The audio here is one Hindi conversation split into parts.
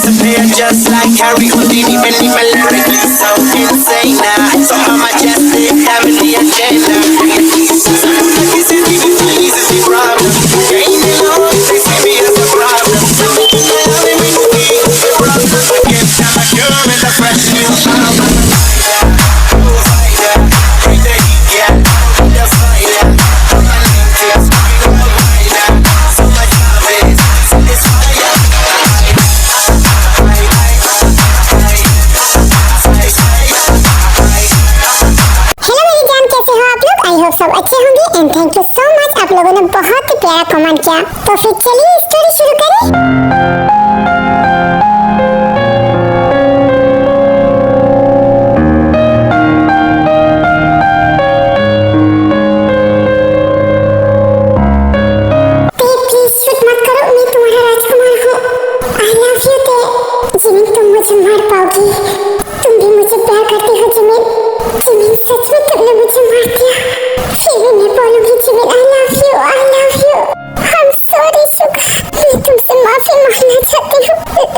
disappear just like Harry Houdini. Many lyrically so insane now. So how majestic, heavenly agenda. This is the problem. You're in the Lord, they see me as a problem. Loving me to be the problem. Again, I'm a cure in the fresh new album. Bring the heat, yeah. The fire. I'm a ninja. So much love is fire. I hope सब अच्छे होंगे and thank you so much. आप लोगों ने बहुत ही प्यारा कमेंट किया, तो फिर चलिए स्टोरी शुरू करें। प्लीज शूट मत करो, मैं तुम्हारा राजकुमार हूँ। आई लव यू ते जिमिन, तुम मुझे मार पाओगी। तुम भी मुझे प्यार करती हो जिमिन। जिमिन सच में तुमने मुझे मार दिया। फिर भी मैं बोलूंगी Jimin I love you, I love you. I am sorry Suga, मैं तुमसे माफी मांगना चाहती हूँ।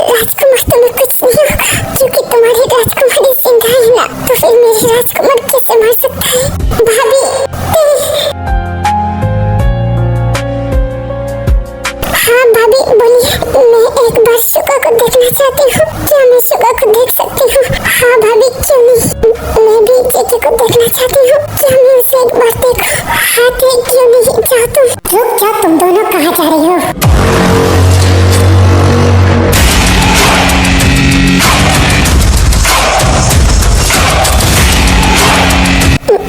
राजकुमार तुम्हें कुछ नहीं होगा क्योंकि तुम्हारी राजकुमारी जिंदा है ना, तो फिर मेरे राजकुमार कैसे मार सकता है? भाभी हाँ भाभी बोलिए, मैं एक बार शुगा को देखना चाहती हूँ। क्या मैं शुगा को देख सकती हूँ? हाँ भाभी क्यों नहीं, मैं भी जेके को देखना चाहती हूँ। क्या मैं उसे एक बार देखूं? हाँ ते क्यों नहीं, जाओ तुम। रुक जाओ, तुम दोनों कहाँ जा रही हो?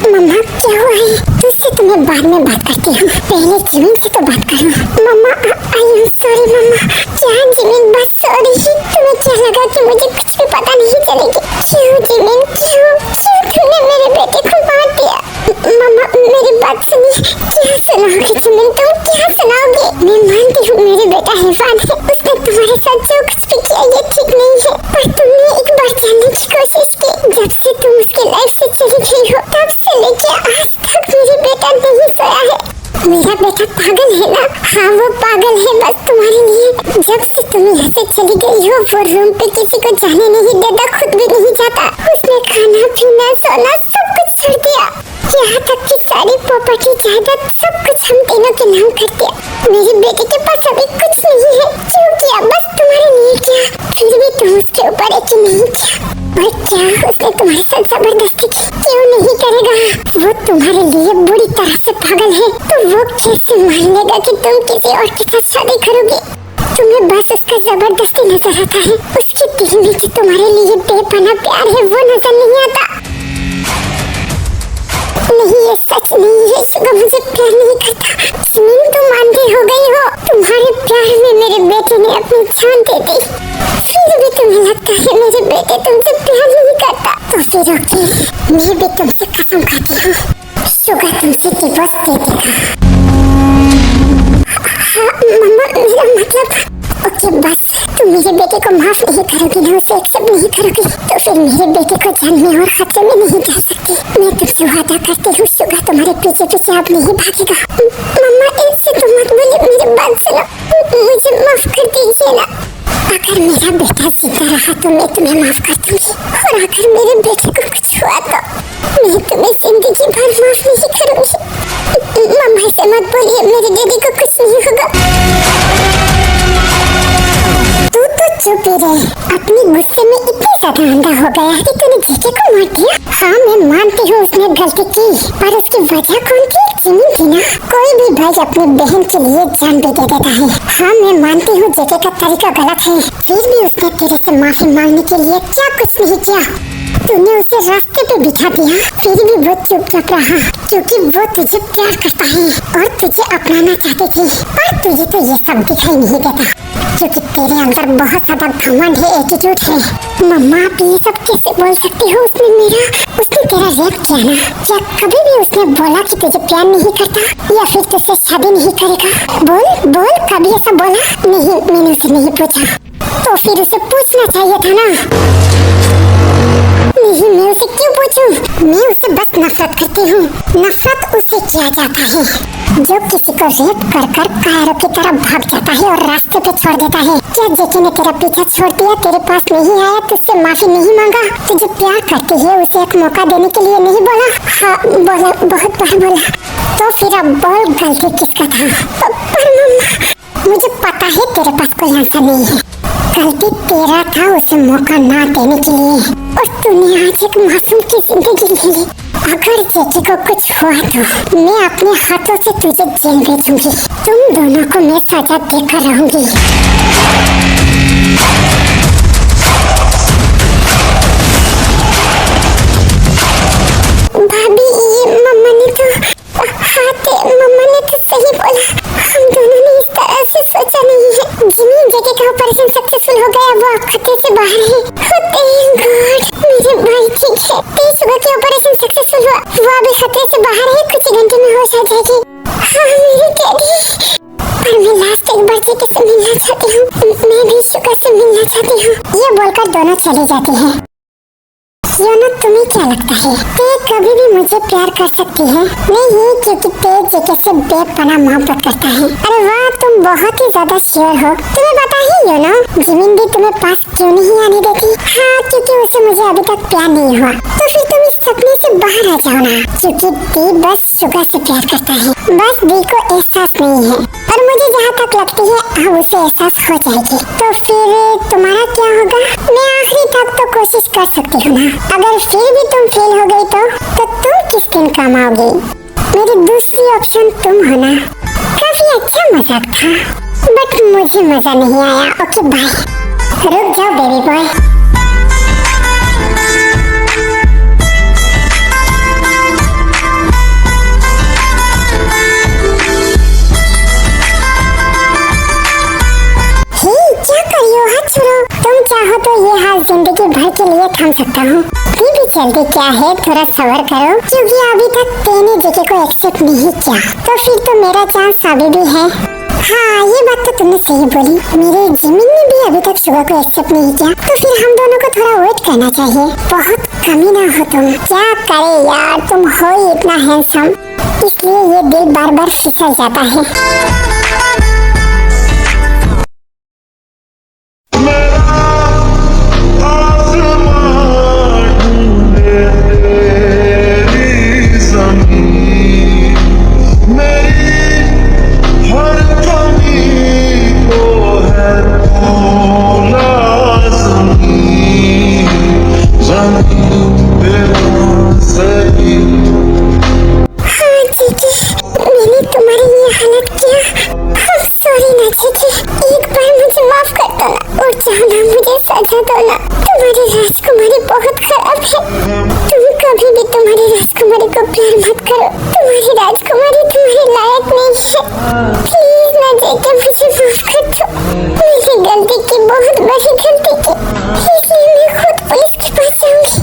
मम्मा क्या हुआ है? तुझसे तो मैं बाद में बात करती हूँ, पहले जिमिन से तो बात करो। मम्मा आई एम सॉरी मम्मा। क्या जिमिन बस सॉरी ही? तुम्हें क्या लगा कि मुझे कुछ भी पता नहीं चलेगी? क्यों जिमिन क्यों तुमने मेरे बेटे को मार दिया? मम्मा मेरी बात सुनिए। क्या सुनाओगे जिमिन, तुम क्या सुनाओगे? मैं मानती हूँ मेरे बेटा हिफान है, उसने तुम्हारे साथ जो कुछ भी किया ये ठीक नहीं है, पर तुमने एक बार जानने की कोशिश की। जब से तुम उसके लाइफ से चली गई हो तब से लेके आज तक मेरा बेटा नहीं सोया है। मेरा बेटा पागल है ना? हाँ वो पागल है बस तुम्हारे लिए। जब से तुम यहाँ से चली गई हो वो रूम पे किसी को जाने नहीं देता, खुद भी नहीं जाता। उसने खाना पीना सोना सब कुछ छोड़ दिया, यहाँ तक कि सारी प्रॉपर्टी जायदाद सब कुछ हम तीनों के नाम कर दिया। मेरे बेटे के पास अभी कुछ नहीं है। क्यों किया? बस तुम्हारे लिए किया। फिर भी तुम उसके ऊपर यकीन नहीं किया। और क्या उसने तुम्हारे साथ जबरदस्ती की? क्यों नहीं करेगा? वो तुम्हारे लिए बुरी तरह से पागल है, तो वो कैसे मान लेगा कि तुम किसी और के साथ शादी करोगे? तुम्हें बस उसका जबरदस्ती नजर आता है। उसके दिल में जो तुम्हारे लिए बेपनाह प्यार है वो नजर नहीं आता। नहीं ये सच नहीं है, शुगा मुझे प्यार नहीं करता। जिमिन तुम अंधे हो गई हो। तुम्हारे प्यार में मेरे बेटे ने अपनी जान दे दी, फिर भी तुम्हें लगता है मेरे बेटे तुमसे प्यार नहीं करता। तो फिर ओके, मैं भी तुमसे कसम खाती हूँ, शुगा तुमसे डिवोर्स दे देगा। हाँ मम्मा मेरा मतलब ओके बस तुम मेरे बेटे को माफ नहीं करोगी ना, उसे एक्सेप्ट नहीं करोगी, तो फिर मेरे बेटे को जान में और खतरे में नहीं डाल सकती। मैं तुमसे वादा करती हूँ शुगा तुम्हारे पीछे पीछे अब नहीं भागेगा। मम्मा ऐसे तो मत बोलिए, मेरी बात सुनो, मुझे माफ कर दीजिए ना। अगर मेरा बेटा जिंदा रहा तो मैं तुम्हें माफ कर दूंगी, और अगर मेरे बेटे को कुछ हुआ तो मैं तुम्हें जिंदगी भर माफ नहीं करूंगी। मम्मा ऐसे मत बोलिए, मेरे दीदी को कुछ नहीं होगा। तू तो चुप ही रहे, अपने गुस्से में इतने ज्यादा अंधा हो गया है कि तूने जेके को मार दिया। हाँ मैं मानती हूँ उसने गलती की, पर उसकी वजह कौन थी? जिमिन थी ना। कोई भी भाई अपनी बहन के लिए जान भी दे देता है। हाँ मैं मानती हूँ जेके का तरीका गलत है, फिर भी उसने तेरे से माफी मांगने के लिए क्या कुछ नहीं किया। तूने उसे रास्ते पे बिठा दिया, फिर भी वो चुपचाप रहा क्योंकि वो तुझे प्यार करता है और तुझे अपनाना चाहती थी, पर तुझे तो ये सब दिखाई नहीं देता क्योंकि तेरे अंदर बहुत ज्यादा घमंड है, एटीट्यूड है। मम्मा आप ये सब कैसे बोल सकती हो? उसने तेरा रेप किया ना, क्या कभी भी उसने बोला कि तुझे प्यार नहीं करता या फिर तुझसे शादी नहीं करेगा? बोल बोल, कभी ऐसा बोला? नहीं मैंने उसे नहीं पूछा, तो फिर उसे पूछना चाहिए था ना। नहीं मैं उसे क्यों पूछूं? मैं उसे बस नफरत करती हूँ। नफरत उसे किया जाता है जो किसी को रेप कर कर कायरों की तरह भाग जाता है और रास्ते पे छोड़ देता है। क्या जेके ने तेरा पीछा छोड़ दिया, तेरे पास नहीं आया, तुझसे माफी नहीं मांगा? तुझे प्यार करती है उसे एक मौका देने के लिए नहीं बोला? हाँ बोला, बहुत बार बोला। तो फिर अब बोल गलती किसका था? पर मम्मा मुझे पता है तेरे पास कोई आंसर नहीं है। गलती तेरा था उसे मौका ना देने के लिए, और तूने आज एक मासूम की जिंदगी ले ली। अगर जेकी को कुछ हुआ तो मैं अपने हाथों से तुझे जेल भेजूंगी। तुम दोनों को मैं सजा देकर रहूंगी। भाभी ये मम्मा ने तो मम्मा ने तो सही बोला। हम दोनों ने इस तरह से सोचा नहीं है। जिमी जेके का ऑपरेशन सक्सेसफुल हो गया, वो अब खतरे से बाहर है। थैंक गॉड मेरे भाई ठीक है। तेज सुबह के ऑपरेशन सक्सेसफुल हुआ, वो अभी खतरे से बाहर है। कुछ ही घंटे में होश आ जाएगी। हाँ मेरी डैडी, पर मैं लास्ट एक बार जेके से मिलना चाहती हूँ। मैं भी शुगर से मिलना चाहती हूँ। ये बोलकर दोनों चले जाते हैं। योना तुम्हें क्या लगता है, ते कभी भी मुझे प्यार कर सकती है? नहीं, क्योंकि ते जेके से बेपनाह मोहब्बत करता है। अरे वाह, तुम बहुत ही ज्यादा श्योर हो। तुम्हें पता है योना, जिमिन भी तुम्हें पास क्यों नहीं आने देती? हाँ, क्योंकि उसे मुझे अभी तक प्यार नहीं हुआ। तो फिर तुम इस सपने से बाहर आ जाओ ना। क्योंकि दी बस शुगर से प्यार करता है, बस दी को एहसास नहीं है। और मुझे जहाँ तक लगती है अब उसे एहसास हो जाएगी। तो फिर तुम्हारा क्या होगा? मैं आखिरी तक तो कोशिश कर सकती हूँ ना। अगर फिर भी तुम फेल हो गई तो तुम किस दिन काम आओगी? मेरी दूसरी ऑप्शन तुम हो ना। काफी अच्छा मजाक था, बट मुझे मजा नहीं आया। Okay bye. रुक जाओ बेबी बॉय। तुम चाहो तो ये हाल जिंदगी भर के लिए थम सकता हूँ। भी जल्दी क्या है, थोड़ा सब्र करो, क्योंकि अभी तक तेने जेके को एक्सेप्ट नहीं किया। तो फिर तो मेरा चांस अभी भी है। हाँ ये बात तो तुमने सही बोली। मेरे जिमिन ने भी अभी तक शुगर को एक्सेप्ट नहीं किया, तो फिर हम दोनों को थोड़ा वेट करना चाहिए। बहुत कमीना हो तुम। क्या करे यार, तुम हो ही इतना हैंडसम, इसलिए ये दिल बार बार फिसल जाता है। तुम्हारी राजकुमारी बहुत खराब है। तुम कभी भी तुम्हारी राजकुमारी को प्यार मत करो। तुम्हारी राजकुमारी तुम्हारे लायक नहीं है। प्लीज ना जेके, मुझे माफ कर दो। मेरी गलती की, बहुत बड़ी गलती की, इसलिए मैं खुद पुलिस के पास जाऊंगी।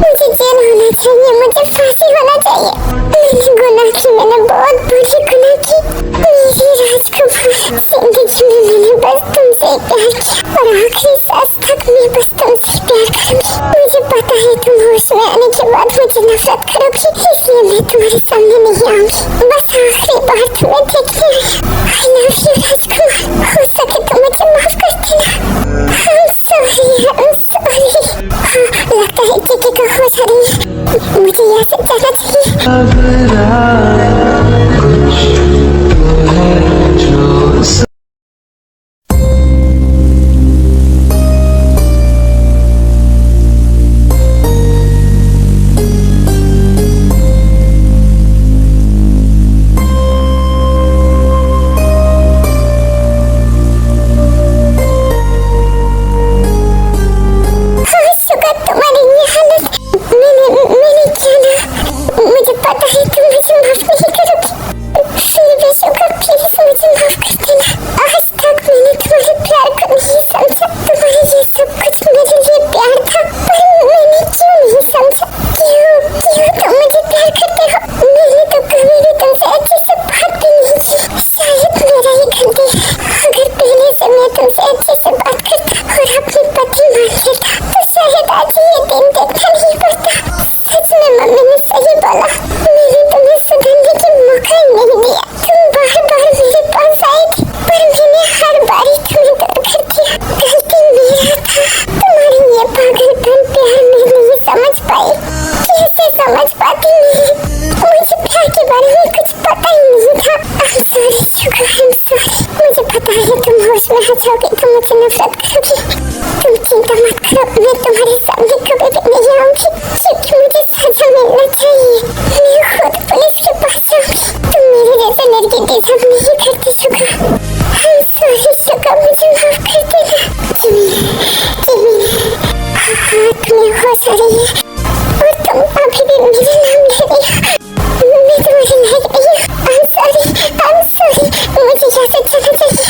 मुझे जेल होना चाहिए, मुझे फांसी होना चाहिए। मैंने गुनाह की, मैंने बहुत बड़ी गुनाह की। मेरी राजकुमारी, जिंदगी में मैंने बस तुमसे प्यार किया और आखिरी सांस तक मैं बस तुमसे प्यार करूंगी। मुझे पता है तुम होश में आने के बाद मुझे नफरत करोगी, इसलिए मैं तुम्हारे सामने नहीं आऊंगी। बस आखिरी बार तुम्हें देखने आई। I love you राजकुमार। हो सके तो मुझे माफ कर देना। I'm sorry, I'm sorry। हाँ लगता है जेके को होश आ रही है, मुझे यहाँ से जाना चाहिए। आऊंगी। तुम चिंता मत करो, मैं तुम्हारे सामने कभी भी नहीं आऊंगी, क्योंकि मुझे सजा मिलना चाहिए। मैं खुद पुलिस के पास जाऊंगी। तुम मेरे जैसे लड़के डिजर्व नहीं करती सुगा। I'm sorry सुगा, मुझे माफ कर देना। जिमी हाथ में होश आ रही है और तुम अभी भी मेरा नाम ले रही हो। मैं तुम्हारे लायक नहीं हूँ। I'm sorry, मुझे यहाँ से जाना चाहिए।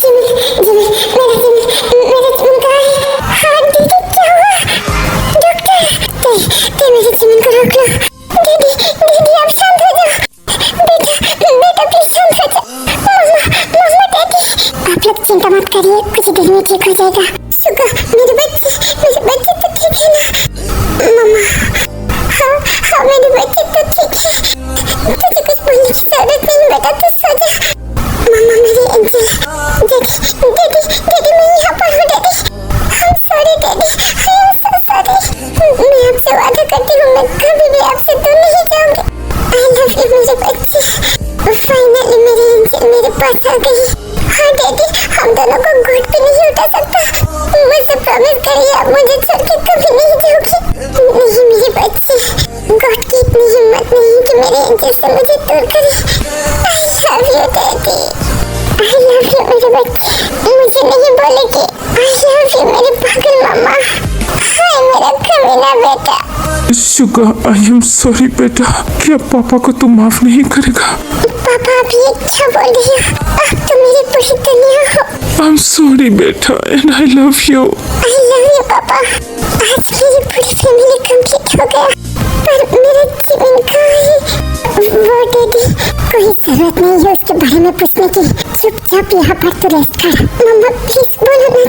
जिमी मेरा जिमी कहाँ है? हाँ दीदी, क्या हुआ? डॉक्टर, ते मेरे जिमी को रोक लो। दीदी आप शांत हो जाओ। बेटा प्लीज शांत हो जाओ। मम्मा डैडी, आप लोग चिंता मत करिए, कुछ देर में ठीक हो जाएगा। सुगा, मेरे बच्चे तो ठीक है ना? मम्मा, हाँ मेरे बच्चे तो ठीक है। तुझे कुछ बोलने की जरूरत नहीं बेटा, तू सो जा। मम्मा मेरी एंजल, डैडी मैं यहाँ पर हूँ daddy. I'm sorry daddy, I'm so sorry। मैं आपसे वादा करती हूँ, मैं कभी भी आपसे दूर नहीं जाऊंगी। I love you मेरे बच्चे। फाइनली मेरी एंजल मेरे पास आ गई। हाँ डैडी, हम दोनों को घुट पे नहीं उठा सकता। मुझसे प्रॉमिस करिए, आप मुझे छोड़ के कभी नहीं जाओगे। नहीं मेरे बच्चे, गॉड की इतनी हिम्मत नहीं कि मेरे एंजल से मुझे दूर करे। I love you daddy, I love you मेरे बच्चे। मुझे नहीं बोलेगी I love you मेरे पागल मामा। हाय मेरा कमीना बेटा। शुगा, आई एम सॉरी बेटा। क्या पापा को तू माफ नहीं करेगा? पापा आप ये क्या बोल रहे हो? आप तो मेरी पूरी दुनिया हो। आई एम सॉरी बेटा and I love you. I love you पापा। आज मेरी पूरी फैमिली कंप्लीट हो गया, पर मेरा जिमिन कहाँ है? वो डैडी, कोई जरूरत नहीं है उसके बारे में पूछने की। चुपचाप यहाँ पर तू रेस्ट कर। मम्मा प्लीज बोलो ना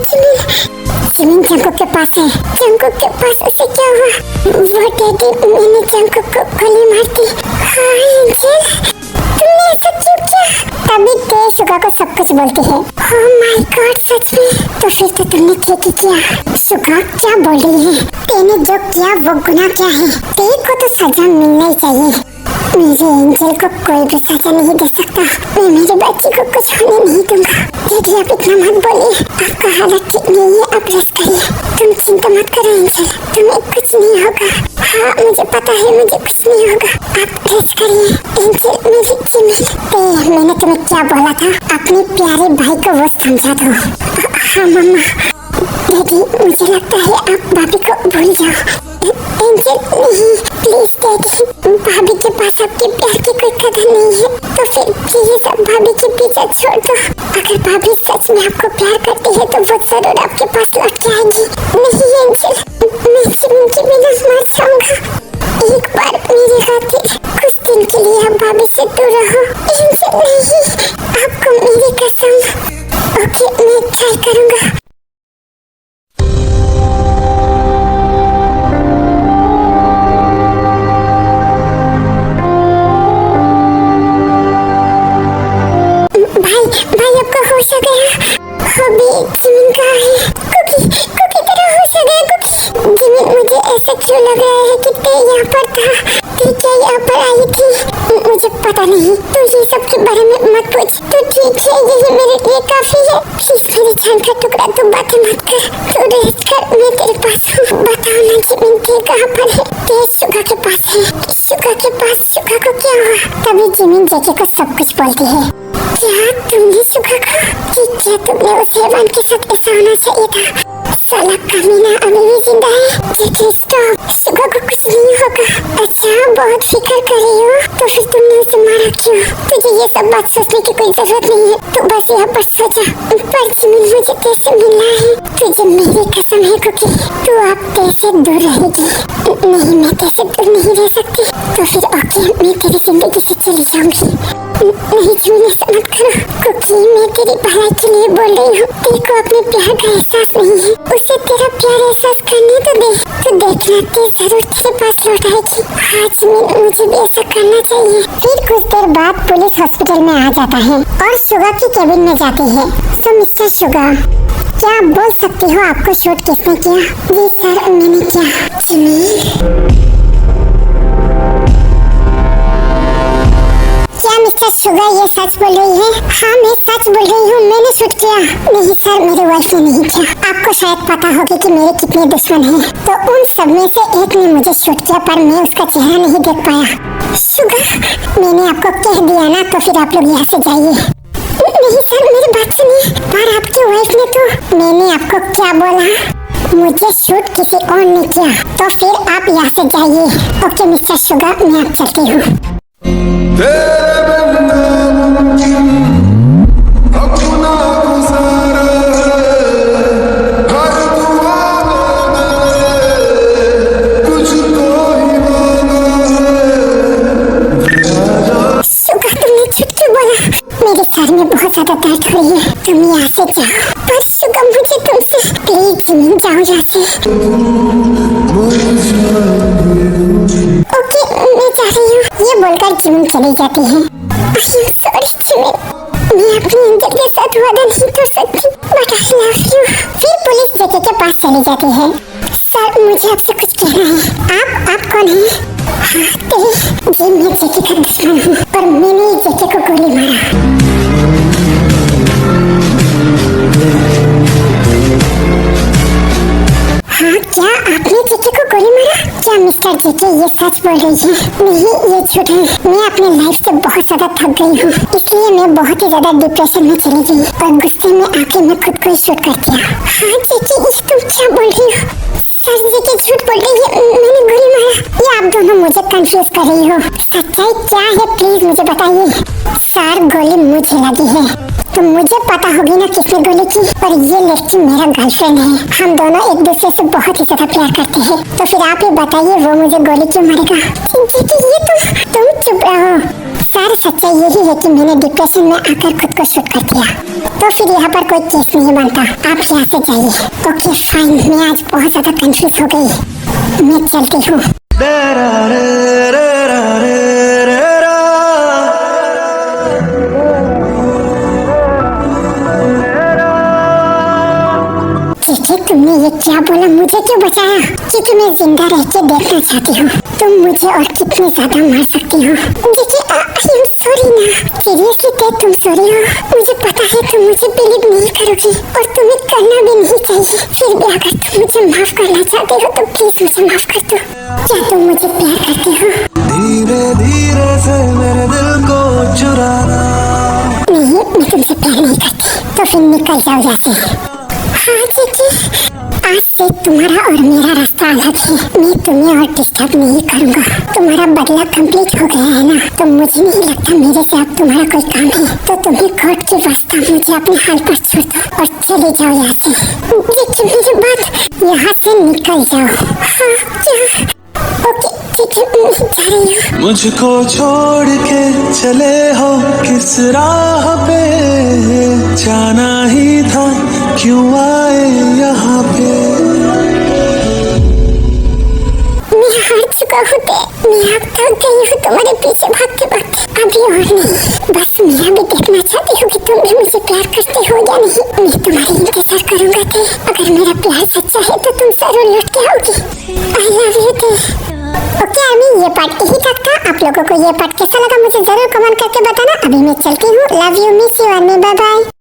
जिमिन जंकुक के पास है। जंकुक के पास उसे क्या हुआ? वो डैडी, मैंने जंकुक को गोली मार दी। हाँ एंजल, तुमने ऐसा क्यों किया? तभी ते सुगा को सब कुछ बोलती है। ओह माय गॉड, सच में? तो फिर तो तुमने ठीक ही किया। सुगा क्या बोल रही है? तेने जो किया वो गुनाह क्या है? ते को तो सजा मिलना ही चाहिए। मेरे एंजल को कोई भी सजा नहीं दे सकता। मैं मेरे बच्चे को कुछ होने नहीं दूंगा। दीदी आप इतना मत बोलिए, आपका हालत ठीक नहीं है, आप रेस्ट करिए। तुम चिंता मत करो एंजल, तुम्हें कुछ नहीं होगा। हाँ मुझे पता है, मुझे कुछ नहीं होगा। आप रेस्ट करिए एंजल मेरी जिमी। मैंने तुम्हें क्या बोला था? अपने प्यारे भाई को वो समझा दो। हाँ मम्मा। डैडी मुझे लगता है आप भाभी को भूल जाओ। एंजल नहीं, प्लीज डैडी, भाभी के पास आपके प्यार की कोई कदर नहीं है, तो फिर प्लीज आप भाभी के पीछे छोड़ दो। अगर भाभी सच में आपको प्यार करती है तो वो जरूर आपके पास लौट के आएगी। नहीं एंजल, मैं जिमिन के बिना मर जाऊंगा। एक बार मेरी खातिर कुछ दिन के लिए आप भाभी से दूर रहो। एंजल नहीं, आपको मेरी कसम। ओके, मैं ट्राई करूंगा। भाई आपका होश आ गया? अभी जिमिन कहाँ है? कुकी तेरा होश आ गया कुकी? जिमिन मुझे ऐसा क्यों लग रहा है कि ते यहाँ पर था? ते क्या यहाँ पर आई थी? मुझे पता नहीं, तू ये सब के बारे में मत पूछ। तू ठीक है, यही मेरे लिए काफी है। प्लीज मेरी जान का टुकड़ा, तू बातें मत कर, तू रेस्ट कर, मैं तेरे पास हूँ। बताओ ना जिमिन, ते कहाँ पर है? ते सुगा के पास है। सुगा के पास? सुगा को क्या हुआ? तभी जिमिन जेके को सब कुछ बोलती है। क्या तुमने सुगा को? क्या तुमने उस हैवान के साथ ऐसा होना चाहिए था? साला कमीना अभी भी जिंदा है। जेके स्टॉप, सुगा को कुछ नहीं होगा। अच्छा बहुत फिक्र कर रही हो, तो फिर तुमने उसे मारा क्यों? तुझे ये सब बात सोचने की कोई जरूरत नहीं है, तू बस यहाँ पर सो जा। पर जिमिन मुझे कैसे मिलना है? तुझे मेरी कसम है कुकी, तू अब कैसे दूर रहेगी? नहीं मैं कैसे दूर नहीं रह सकती। तो फिर ओके, मैं तेरी जिंदगी से चली जाऊंगी। नहीं जिमिन ऐसा मत करो कुकी, मैं तेरी भलाई के लिए बोल रही हूँ। तेरे को अपने प्यार का एहसास नहीं है, उसे तेरा प्यार एहसास करने तो दे। तो देखना ते जरूर तेरे पास लौट आएगी। हाँ जिमिन, मुझे भी ऐसा करना चाहिए। फिर कुछ देर बाद पुलिस हॉस्पिटल में आ जाता है और सुगा की केबिन में जाती है। सो मिस्टर सुगा, क्या आप बोल सकती हो आपको शूट किसने किया? जी सर मैंने किया। जिमिन क्या क्या मिस्टर शुगर ये सच बोल रही है? हाँ मैं सच बोल रही हूँ, मैंने शूट किया। नहीं सर, मेरी वाइफ ने नहीं किया। आपको शायद पता होगी कि मेरे कितने दुश्मन हैं, तो उन सब में से एक ने मुझे शूट किया, पर मैं उसका चेहरा नहीं देख पाया। शुगर, मैंने आपको कह दिया ना, तो फिर आप लोग यहाँ से जाइए। नहीं सर, मेरी बात सुनिए। पर आपकी वाइफ ने तो, मैंने आपको क्या बोला? मुझे शूट किसी और ने किया, तो फिर आप यहाँ से जाइए। ओके मिस्टर शुगर, मैं अब चलती हूँ। मेरे सर में बहुत ज्यादा दर्द हो रही है, तुम यहाँ से जाओ। पर शुगर, मुझे तुमसे प्लीज जिमिन जाओ यहाँ से। ओके, मैं जा रही हूँ, ये बोलकर जिमिन चली जाती है। आई एम सॉरी जिमिन, मैं अपने एंजल के साथ वादा नहीं कर सकती, बट आई लव यू। फिर पुलिस जेके के पास चली जाती है। सर, मुझे आपसे कुछ कहना है। आप कौन हैं? हाँ जी, मैं जेके का दुश्मन हूँ, पर मैंने जेके को गोली मारा। हाँ, क्या आपने जेके को गोली मारा? क्या मिस्टर जेके ये सच बोल रही है? नहीं, ये झूठ है। मैं अपने लाइफ से बहुत ज्यादा थक गई हूँ, इसलिए मैं बहुत ही ज्यादा डिप्रेशन में चली गई और गुस्से में आके मैं खुद को ही शूट कर दिया। हाँ जेके, ये तुम क्या बोल रही हो? सर, जेके झूठ बोल रही है, मैंने गोली मारा। ये आप दोनों मुझे कंफ्यूज कर रही हो। सच्चाई क्या है, प्लीज मुझे बताइए। सर, गोली मुझे लगी है, तो मुझे पता होगी ना किसने गोली की। और ये लड़की मेरा गर्लफ्रेंड है, हम दोनों एक दूसरे से बहुत ही ज्यादा प्यार करते हैं। तो फिर आप ही बताइए, वो मुझे गोली क्यों मारेगा? जेके, ये तुम चुप रहो। सर, सच्चाई यही है कि मैंने डिप्रेशन में आकर खुद को शूट कर दिया, तो फिर यहाँ पर कोई केस नहीं बनता। आप यहाँ से जाइए। ओके फाइन, मैं आज बहुत ज्यादा कंफ्यूज हो गई, मैं चलती हूँ। तुमने ये क्या बोला? मुझे क्यों बचाया? क्योंकि मैं जिंदा रह के देखना चाहती हूँ तुम मुझे और कितने ज्यादा मार सकती हो। देखिए, आई एम सॉरी ना, सीरियसली तुम सॉरी हो। मुझे पता है तुम मुझे बिलीव नहीं करोगी और तुम्हें करना भी नहीं चाहिए। फिर भी अगर तुम मुझे माफ करना चाहते हो तो प्लीज मुझे माफ कर दो। क्या तुम मुझे प्यार करते हो? धीरे धीरे से मेरे दिल को चुराना। नहीं, मैं तुमसे प्यार नहीं करती, तो फिर निकल जाओ यहाँ से। हाँ जेके, आज से तुम्हारा और मेरा रास्ता अलग है। मैं तुम्हें और डिस्टर्ब नहीं करूँगा। तुम्हारा बदला कंप्लीट हो गया है ना, तो मुझे नहीं लगता मेरे से अब तुम्हारा कोई काम है। तो तुम्हें कोर्ट की वास्ता मुझे अपने हाल पर छोड़ दो और चले जाओ यहाँ से। देखिए मेरी बात, यहाँ से निकल जाओ। हाँ क्या? ओके ठीक है, मैं जा रही हूँ। मुझको छोड़ के चले हो किस राह पे, जाना ही था क्यों आए यहाँ पे। मैं हार चुका हूँ, मैं अब थक गई हूँ तुम्हारे पीछे भागते भागते। अभी और नहीं, बस मैं भी देखना चाहती हूँ कि तुम भी मुझे प्यार करते हो या नहीं। मैं तुम्हारी इंतजार करूँगा थे। अगर मेरा प्यार सच्चा है तो तुम जरूर लौट के आओगी। आई लव यू थे। ओके अभी ये पार्ट यही तक था। आप लोगों को ये पार्ट कैसा लगा मुझे जरूर कमेंट करके बताना। अभी मैं चलती हूँ। Love you, miss you, bye bye.